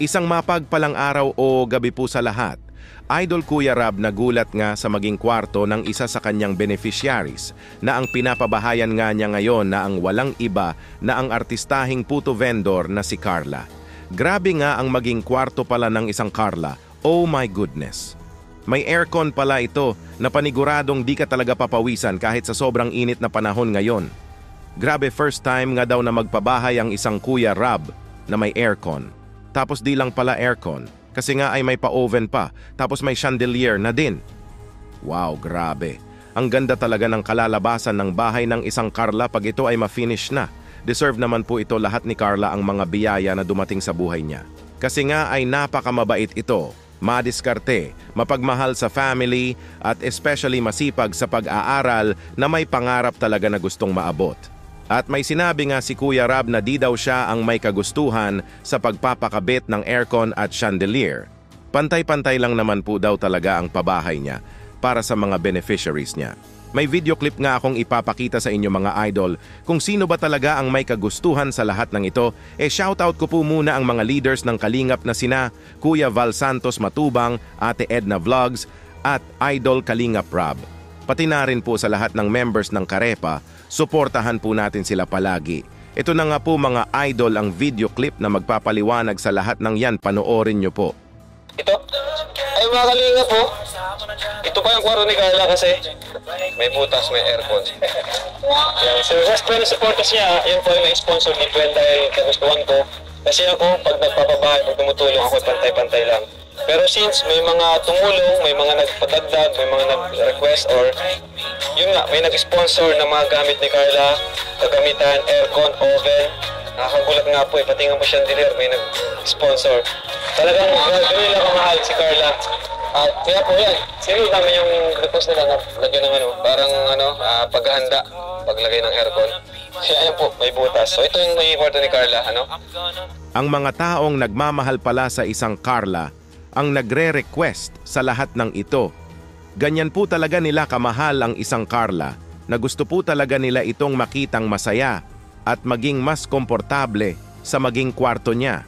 Isang mapagpalang araw o gabi po sa lahat. Idol Kuya Rab nagulat nga sa maging kwarto ng isa sa kanyang beneficiaries na ang pinapabahayan nga niya ngayon na ang walang iba na ang artistahing puto vendor na si Carla. Grabe nga ang maging kwarto pala ng isang Carla. Oh my goodness. May aircon pala ito na paniguradong di ka talaga papawisan kahit sa sobrang init na panahon ngayon. Grabe, first time nga daw na magpabahay ang isang Kuya Rab na may aircon. Tapos di lang pala aircon, kasi nga ay may pa-oven pa, tapos may chandelier na din. Wow, grabe. Ang ganda talaga ng kalalabasan ng bahay ng isang Carla pag ito ay ma-finish na. Deserve naman po ito lahat ni Carla ang mga biyaya na dumating sa buhay niya. Kasi nga ay napakamabait ito, madiskarte, mapagmahal sa family, at especially masipag sa pag-aaral na may pangarap talaga na gustong maabot. At may sinabi nga si Kuya Rab na di daw siya ang may kagustuhan sa pagpapakabit ng aircon at chandelier. Pantay-pantay lang naman po daw talaga ang pabahay niya para sa mga beneficiaries niya. May video clip nga akong ipapakita sa inyo mga idol kung sino ba talaga ang may kagustuhan sa lahat ng ito. Shoutout ko po muna ang mga leaders ng Kalingap na sina Kuya Val Santos Matubang, Ate Edna Vlogs at Idol Kalingap Rab. Pati na rin po sa lahat ng members ng Karepa, suportahan po natin sila palagi. Ito na nga po mga idol ang video clip na magpapaliwanag sa lahat ng yan, panoorin nyo po. Ito? Ay mga Kalinga po, ito pa yung kwarto ni Carla kasi may butas, may aircon. Yan. So just para supportas niya, yan po yung may sponsor ni Gwen dahil kagustuhan ko. Kasi ako, pag nagpapabahay, pag tumutulong ako, pantay-pantay lang. Pero since may mga tumulong, may mga nagpadagdag, may mga nag-request or yun nga, may nag-sponsor ng mga gamit ni Carla, kagamitan, aircon, oven. Nakakagulat nga po pati nga po chandelier, may nag-sponsor. Talagang ganun lang kamahal si Carla. At kaya po yan, sinunod namin yung request nila na lagyan ng parang paghahanda, paglagay ng aircon. Kaya ayan po, may butas. So ito yung may kwarto ni Carla, Ang mga taong nagmamahal pala sa isang Carla ang nagre-request sa lahat ng ito. Ganyan po talaga nila kamahal ang isang Carla na gusto po talaga nila itong makitang masaya at maging mas komportable sa maging kwarto niya.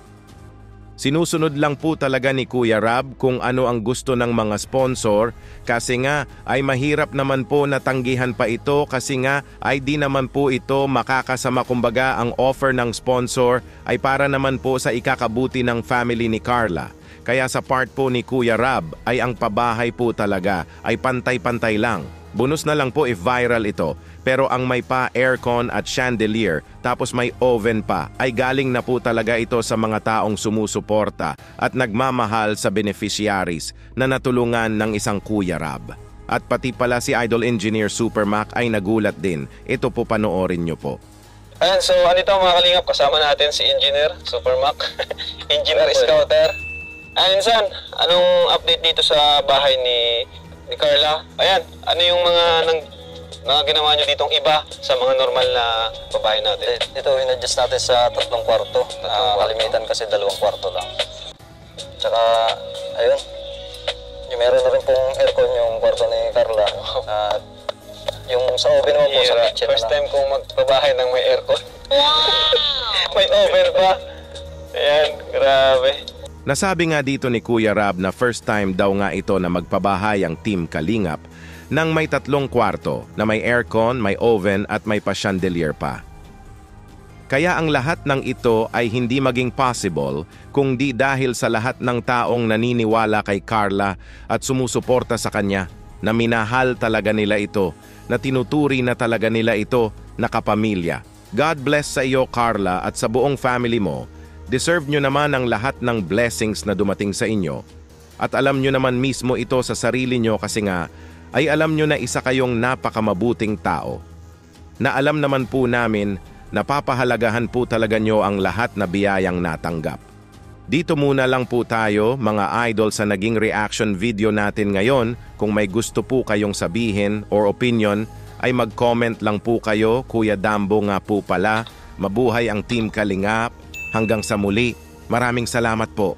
Sinusunod lang po talaga ni Kuya Rab kung ano ang gusto ng mga sponsor kasi nga ay mahirap naman po natanggihan pa ito kasi nga ay di naman po ito makakasama, kumbaga ang offer ng sponsor ay para naman po sa ikakabuti ng family ni Carla. Kaya sa part po ni Kuya Rab ay ang pabahay po talaga ay pantay-pantay lang. Bonus na lang po if viral ito. Pero ang may pa aircon at chandelier tapos may oven pa ay galing na po talaga ito sa mga taong sumusuporta at nagmamahal sa beneficiaries na natulungan ng isang Kuya Rab. At pati pala si Idol Engineer Supermac ay nagulat din. Ito po, panoorin nyo po. Ayan, so anito mga Kalingap, kasama natin si Engineer Supermac, Engineer Scouter. Insan, anong update dito sa bahay ni Carla? Ayan, ano yung mga ginawa nyo ditong iba sa mga normal na babae natin? Ito, in-adjust natin sa 3 kwarto. Kalimitan kasi 2 kwarto lang. Tsaka, ayun, meron na rin pong aircon yung kwarto ni Carla. At yung sa oven mo po sa kitchen. First time kong magbabahay ng may aircon. May oven pa. Ayan, grabe. Nasabi nga dito ni Kuya Rab na first time daw nga ito na magpabahay ang Team Kalingap nang may 3 kwarto na may aircon, may oven at may pa-chandelier pa. Kaya ang lahat ng ito ay hindi maging possible kung di dahil sa lahat ng taong naniniwala kay Carla at sumusuporta sa kanya, na minahal talaga nila ito, na tinuturi na talaga nila ito na kapamilya. God bless sa iyo Carla at sa buong family mo. Deserve nyo naman ang lahat ng blessings na dumating sa inyo. At alam nyo naman mismo ito sa sarili nyo kasi nga ay alam nyo na isa kayong napakamabuting tao. Na alam naman po namin na papahalagahan po talaga nyo ang lahat na biyayang natanggap. Dito muna lang po tayo mga idol sa naging reaction video natin ngayon. Kung may gusto po kayong sabihin or opinion ay mag-comment lang po kayo. Kuya Dambo nga po pala. Mabuhay ang Team Kalingap. Hanggang sa muli, maraming salamat po.